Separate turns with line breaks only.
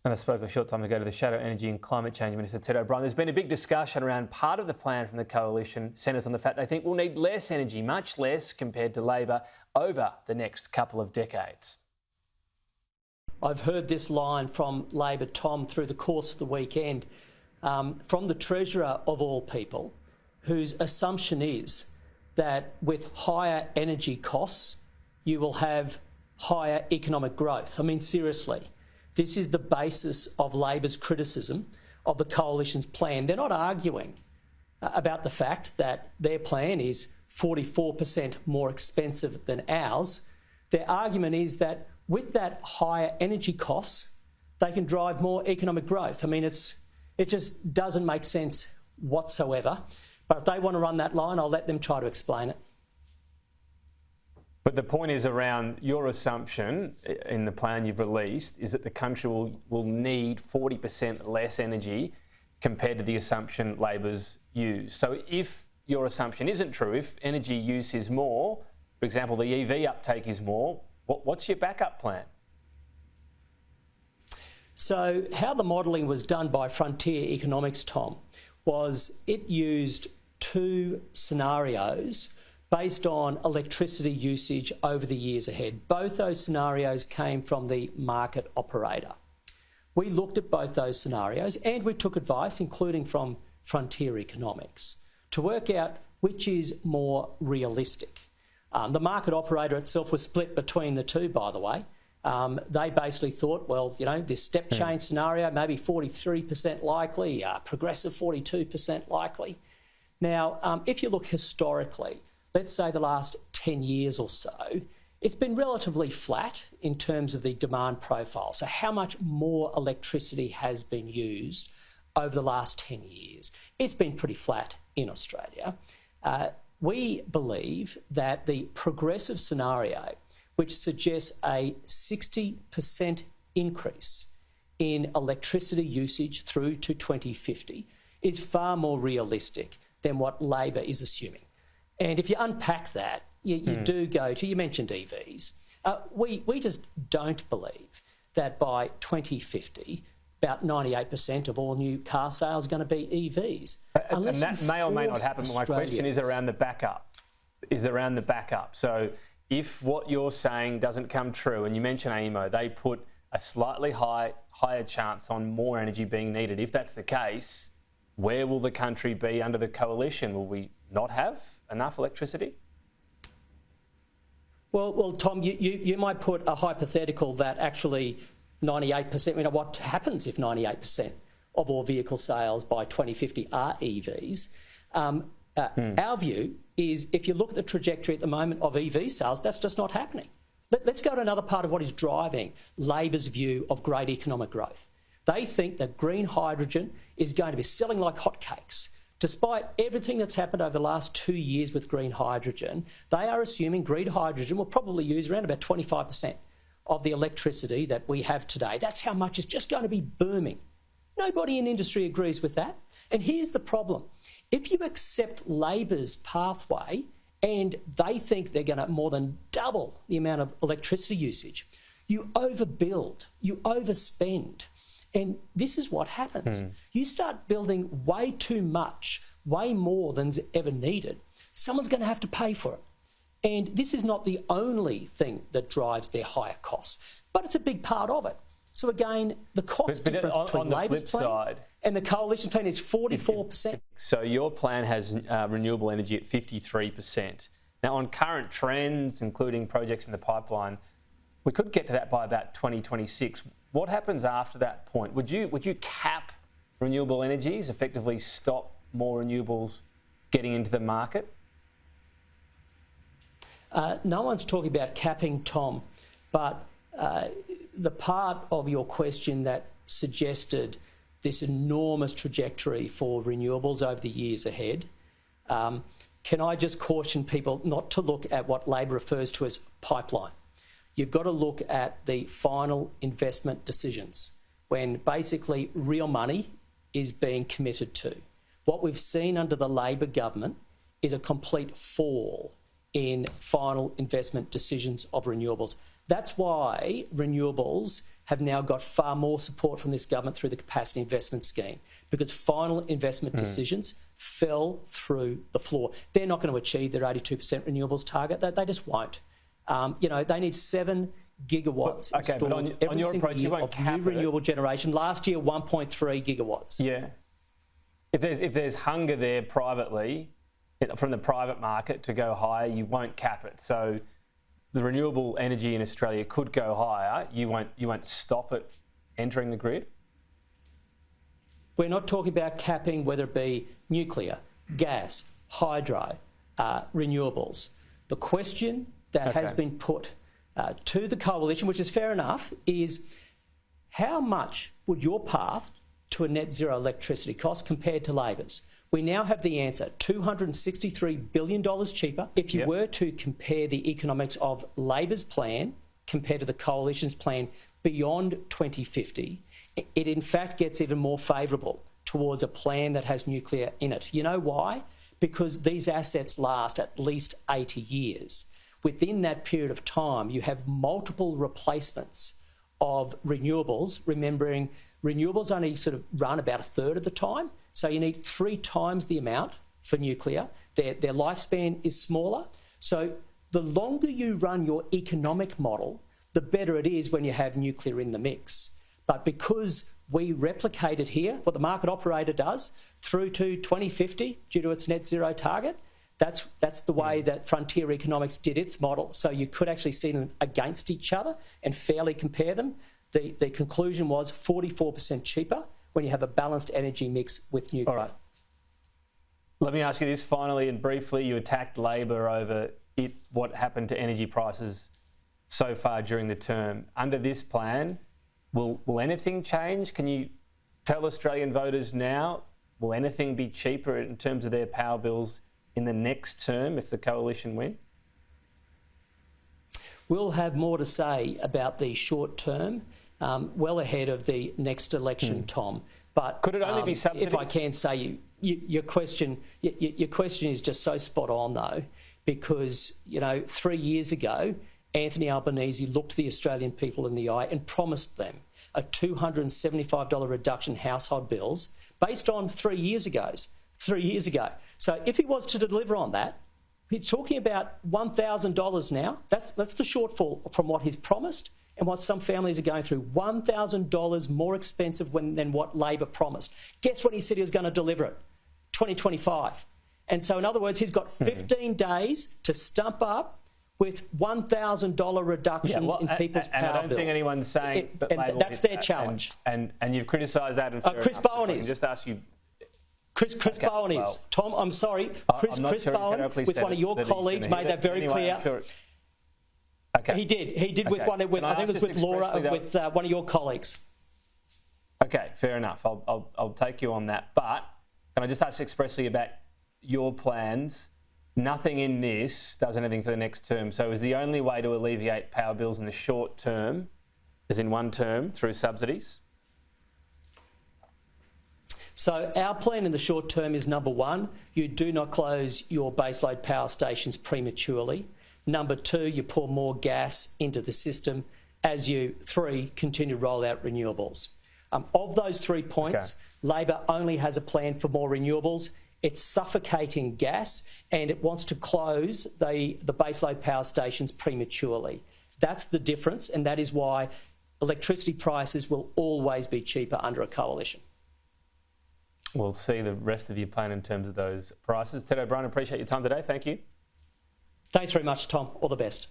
And I spoke a short time ago to the Shadow Energy and Climate Change Minister, Ted O'Brien. There's been a big discussion around part of the plan from the Coalition centres on the fact they think we'll need less energy, much less compared to Labor, over the next couple of decades.
I've heard this line from Labor, Tom, through the course of the weekend, from the Treasurer of all people, whose assumption is that with higher energy costs, you will have higher economic growth. I mean, seriously, this is the basis of Labor's criticism of the Coalition's plan. They're not arguing about the fact that their plan is 44% more expensive than ours. Their argument is that with that higher energy costs, they can drive more economic growth. I mean, it just doesn't make sense whatsoever. But if they want to run that line, I'll let them try to explain it.
But the point is around your assumption in the plan you've released is that the country will need 40% less energy compared to the assumption Labor's used. So if your assumption isn't true, if energy use is more, for example, the EV uptake is more, what's your backup plan? So how the modelling was done by Frontier Economics, Tom, was it used two scenarios based on electricity usage over the years ahead. Both those scenarios came from the market operator. We looked at both those scenarios and we took advice, including from Frontier Economics, to work out which is more realistic. The market operator itself was split between the two, by the way. They basically thought, well, you know, this step change scenario, maybe 43% likely, progressive 42% likely. Now, if you look historically, let's say the last 10 years or so, it's been relatively flat in terms of the demand profile. So how much more electricity has been used over the last 10 years? It's been pretty flat in Australia. We believe that the progressive scenario, which suggests a 60% increase in electricity usage through to 2050, is far more realistic than what Labor is assuming. And if you unpack that, you do go to, you mentioned EVs. We just don't believe that by 2050, about 98% of all new car sales are going to be EVs. And that may or may not happen. My question is around the backup. So if what you're saying doesn't come true, and you mentioned AEMO, they put a slightly higher chance on more energy being needed. If that's the case, where will the country be under the Coalition? Will we not have enough electricity?
Well, Tom, you might put a hypothetical that actually 98%, you know, what happens if 98% of all vehicle sales by 2050 are EVs? Our view is if you look at the trajectory at the moment of EV sales, that's just not happening. Let's go to another part of what is driving Labor's view of great economic growth. They think that green hydrogen is going to be selling like hotcakes. Despite everything that's happened over the last 2 years with green hydrogen, they are assuming green hydrogen will probably use around about 25% of the electricity that we have today. That's how much is just going to be booming. Nobody in industry agrees with that. And here's the problem. If you accept Labor's pathway and they think they're going to more than double the amount of electricity usage, you overbuild, you overspend. And this is what happens. You start building way too much, way more than's ever needed. Someone's going to have to pay for it. And this is not the only thing that drives their higher costs, but it's a big part of it. So again, the cost difference between Labor's plan and the Coalition plan is 44%.
So your plan has renewable energy at 53%. Now, on current trends, including projects in the pipeline, we could get to that by about 2026. What happens after that point? Would you cap renewable energies, effectively stop more renewables getting into the market?
No one's talking about capping, Tom, but the part of your question that suggested this enormous trajectory for renewables over the years ahead, can I just caution people not to look at what Labor refers to as pipeline? You've got to look at the final investment decisions when basically real money is being committed to. What we've seen under the Labor government is a complete fall in final investment decisions of renewables. That's why renewables
have now got far more support from this government through the capacity investment scheme, because final investment decisions fell through the floor. They're not going to achieve their 82% renewables target. They just won't. They need 7 gigawatts installed every single year of new renewable generation. Last year, 1.3 gigawatts.
Yeah. If there's hunger there privately, from the private market to go higher, you won't cap it. So the renewable energy in Australia could go higher. You won't stop it entering the grid?
We're not talking about capping, whether it be nuclear, gas, hydro, renewables. The question that has been put to the coalition, which is fair enough, is how much would your path to a net zero electricity cost compared to Labor's? We now have the answer, $263 billion cheaper. If you were to compare the economics of Labor's plan compared to the coalition's plan beyond 2050, it in fact gets even more favourable towards a plan that has nuclear in it. You know why? Because these assets last at least 80 years. Within that period of time, you have multiple replacements of renewables, remembering renewables only sort of run about a third of the time, so you need 3 times the amount for nuclear. Their lifespan is smaller. So the longer you run your economic model, the better it is when you have nuclear in the mix. But because we replicate it here, what the market operator does, through to 2050 due to its net zero target, that's the way that Frontier Economics did its model. So you could actually see them against each other and fairly compare them. The conclusion was 44% cheaper when you have a balanced energy mix with nuclear.
All right. Let me ask you this finally and briefly. You attacked Labor over what happened to energy prices so far during the term. Under this plan, will anything change? Can you tell Australian voters now, will anything be cheaper in terms of their power bills in the next term if the coalition win?
We'll have more to say about the short term well ahead of the next election, Tom. But
could it only be subsidies?
If I can say, your question is just so spot on though, because 3 years ago, Anthony Albanese looked the Australian people in the eye and promised them a $275 reduction in household bills based on 3 years ago. So if he was to deliver on that, he's talking about $1,000 now. That's the shortfall from what he's promised and what some families are going through. $1,000 more expensive than what Labor promised. Guess when he said he was going to deliver it? 2025. And so in other words, he's got 15 days to stump up with $1,000 reductions in people's power bills.
And I don't think anyone's saying that Labor
that's their challenge.
And you've criticised that.
Chris Bowen is.
Just ask you.
Chris Bowen is. Tom, I'm sorry. Chris Bowen, with one of your colleagues, made that very clear.
Okay.
He did with one. I think it was with Laura, with one of your colleagues.
Okay, fair enough. I'll take you on that. But can I just ask expressly about your plans? Nothing in this does anything for the next term. So is the only way to alleviate power bills in the short term, as in one term, through subsidies?
So our plan in the short term is, number one, you do not close your baseload power stations prematurely. Number two, you pour more gas into the system. As you, 3, continue to roll out renewables. Of those 3 points, Labor only has a plan for more renewables. It's suffocating gas and it wants to close the baseload power stations prematurely. That's the difference, and that is why electricity prices will always be cheaper under a coalition.
We'll see the rest of your plan in terms of those prices. Ted O'Brien, appreciate your time today. Thank you.
Thanks very much, Tom. All the best.